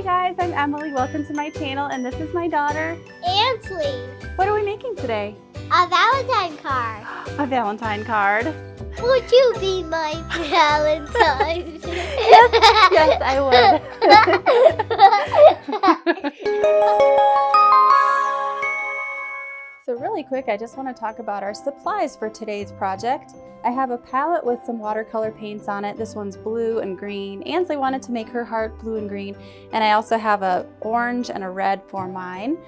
Hi guys, I'm Emily. Welcome to my channel, and this is my daughter, Ansley. What are we making today? A Valentine card. A Valentine card. Would you be my Valentine? Yes, I would. So really quick, I just want to talk about our supplies for today's project. I have a palette with some watercolor paints on it. This one's blue and green. Ansley wanted to make her heart blue and green. And I also have a orange and a red for mine.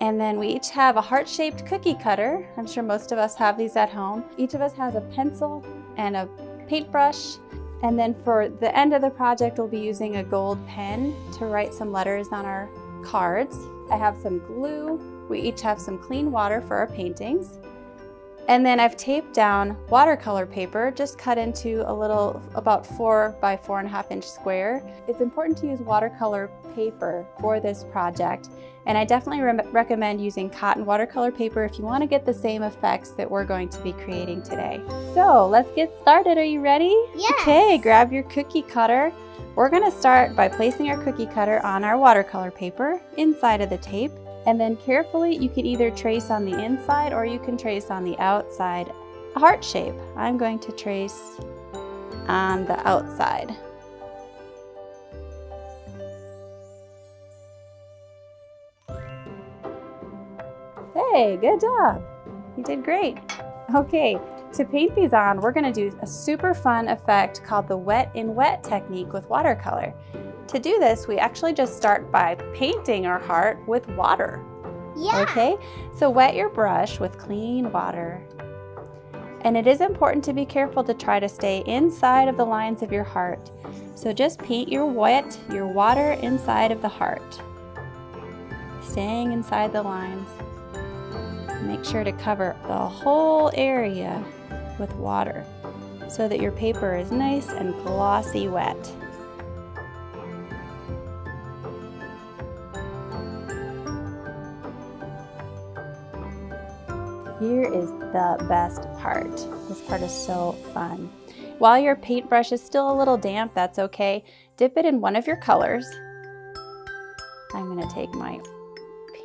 And then we each have a heart-shaped cookie cutter. I'm sure most of us have these at home. Each of us has a pencil and a paintbrush. And then for the end of the project, we'll be using a gold pen to write some letters on our cards. I have some glue. We each have some clean water for our paintings. And then I've taped down watercolor paper, just cut into a little, about 4 by 4.5 inch square. It's important to use watercolor paper for this project. And I definitely recommend using cotton watercolor paper if you want to get the same effects that we're going to be creating today. So let's get started. Are you ready? Yes. Okay, grab your cookie cutter. We're going to start by placing our cookie cutter on our watercolor paper inside of the tape. And then carefully, you can either trace on the inside or you can trace on the outside a heart shape. I'm going to trace on the outside. Hey, good job. You did great. Okay, to paint these on, we're going to do a super fun effect called the wet in wet technique with watercolor. To do this, we actually just start by painting our heart with water. Yeah. Okay, so wet your brush with clean water. And it is important to be careful to try to stay inside of the lines of your heart. So just paint your water inside of the heart. Staying inside the lines. Make sure to cover the whole area with water so that your paper is nice and glossy wet. Here is the best part. This part is so fun. While your paintbrush is still a little damp, that's okay. Dip it in one of your colors. I'm going to take my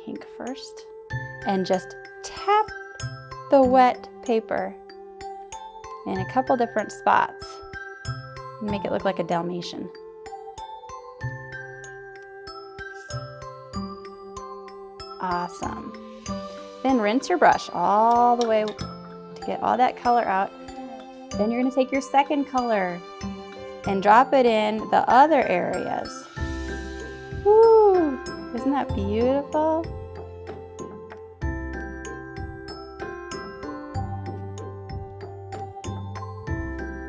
pink first and just tap the wet paper in a couple different spots. Make it look like a Dalmatian. Awesome. Then rinse your brush all the way to get all that color out. Then you're going to take your second color and drop it in the other areas. Woo! Isn't that beautiful?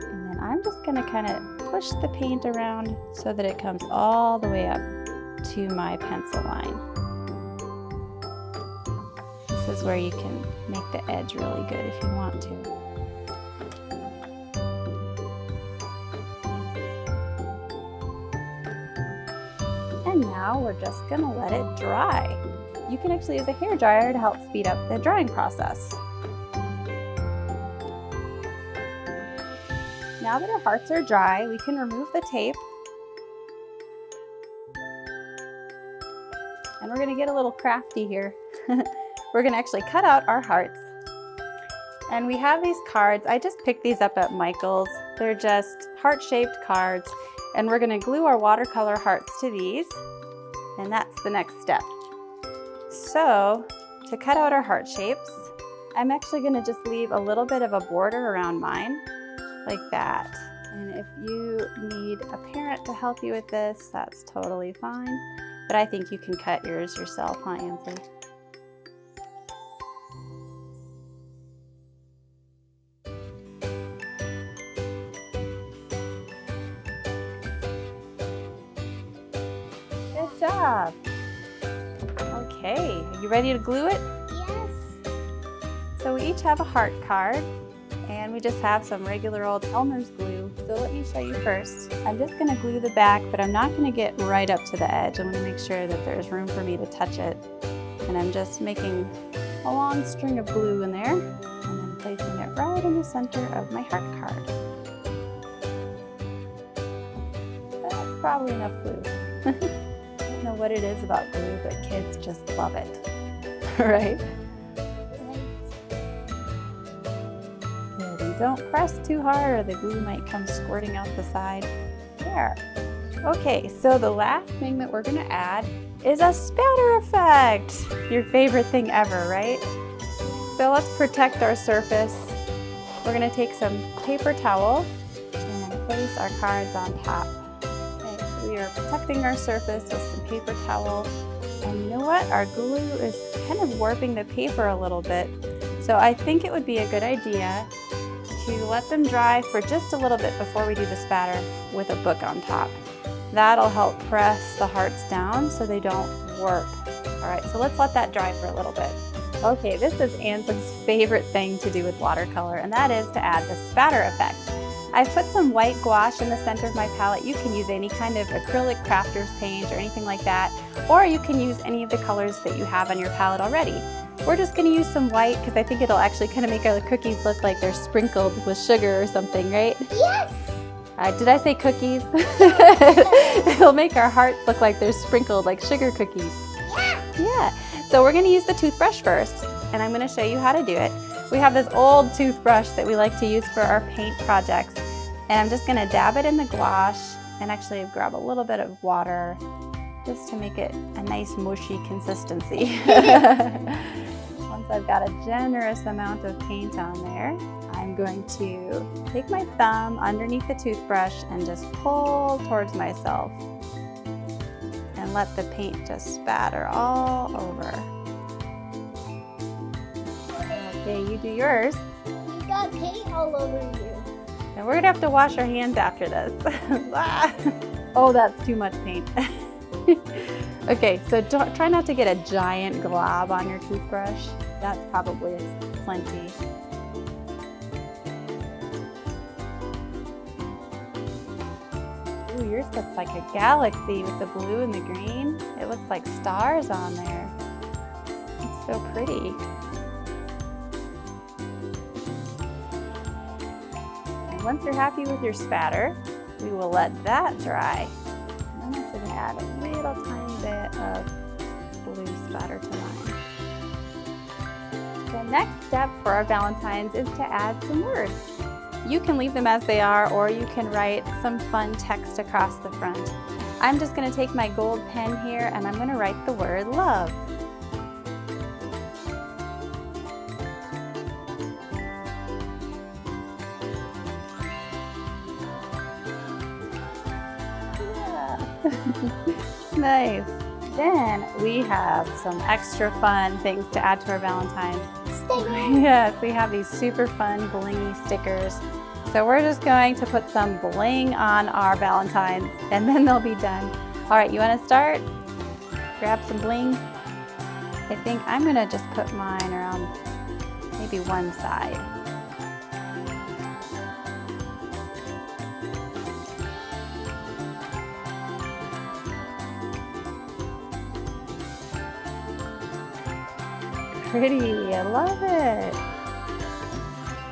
And then I'm just going to kind of push the paint around so that it comes all the way up to my pencil line. This is where you can make the edge really good if you want to. And now we're just going to let it dry. You can actually use a hair dryer to help speed up the drying process. Now that our hearts are dry, we can remove the tape. And we're going to get a little crafty here. We're going to actually cut out our hearts. And we have these cards. I just picked these up at Michael's. They're just heart-shaped cards. And we're going to glue our watercolor hearts to these. And that's the next step. So, to cut out our heart shapes, I'm actually going to just leave a little bit of a border around mine, like that. And if you need a parent to help you with this, that's totally fine. But I think you can cut yours yourself, huh, Ansley? Good job. Okay, are you ready to glue it? Yes. So we each have a heart card, and we just have some regular old Elmer's glue. So let me show you first. I'm just going to glue the back, but I'm not going to get right up to the edge. I want to make sure that there's room for me to touch it. And I'm just making a long string of glue in there, and then placing it right in the center of my heart card. That's probably enough glue. I don't know what it is about glue, but kids just love it, right? Good. And don't press too hard or the glue might come squirting out the side. There. Okay, so the last thing that we're gonna add is a spatter effect. Your favorite thing ever, right? So let's protect our surface. We're gonna take some paper towel and then place our cards on top. Okay, so we are protecting our surface with some paper towel. And you know what? Our glue is kind of warping the paper a little bit. So I think it would be a good idea to let them dry for just a little bit before we do the spatter with a book on top. That'll help press the hearts down so they don't warp. All right, so let's let that dry for a little bit. Okay, this is Anson's favorite thing to do with watercolor, and that is to add the spatter effect. I've put some white gouache in the center of my palette. You can use any kind of acrylic crafter's paint or anything like that, or you can use any of the colors that you have on your palette already. We're just gonna use some white because I think it'll actually kind of make our cookies look like they're sprinkled with sugar or something, right? Yes! Did I say cookies? It'll make our hearts look like they're sprinkled like sugar cookies. Yeah! Yeah. So we're gonna use the toothbrush first, and I'm gonna show you how to do it. We have this old toothbrush that we like to use for our paint projects, and I'm just gonna dab it in the gouache and actually grab a little bit of water just to make it a nice mushy consistency. Once I've got a generous amount of paint on there, I'm going to take my thumb underneath the toothbrush and just pull towards myself and let the paint just spatter all over. Okay, you do yours. You got paint all over you. And we're gonna have to wash our hands after this. Oh, that's too much paint. Okay, so try not to get a giant glob on your toothbrush. That's probably plenty. Ooh, yours looks like a galaxy with the blue and the green. It looks like stars on there. It's so pretty. And once you're happy with your spatter, we will let that dry. I'm actually going to add a little tiny bit of blue spatter to mine. The next step for our Valentines is to add some words. You can leave them as they are, or you can write some fun text across the front. I'm just going to take my gold pen here and I'm going to write the word love. Nice. Then we have some extra fun things to add to our Valentines. Yes, we have these super fun blingy stickers. So we're just going to put some bling on our Valentines and then they'll be done. All right, you want to start? Grab some bling. I think I'm going to just put mine around maybe one side. Pretty, I love it.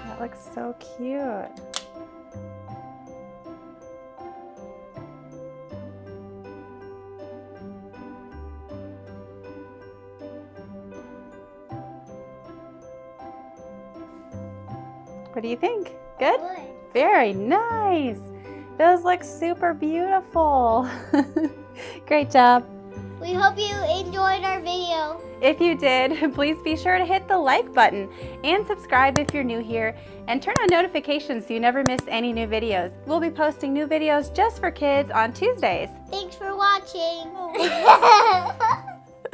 That looks so cute. What do you think? Good? Good. Very nice. Those look super beautiful. Great job. We hope you enjoyed our video. If you did, please be sure to hit the like button and subscribe if you're new here, and turn on notifications so you never miss any new videos. We'll be posting new videos just for kids on Tuesdays. Thanks for watching.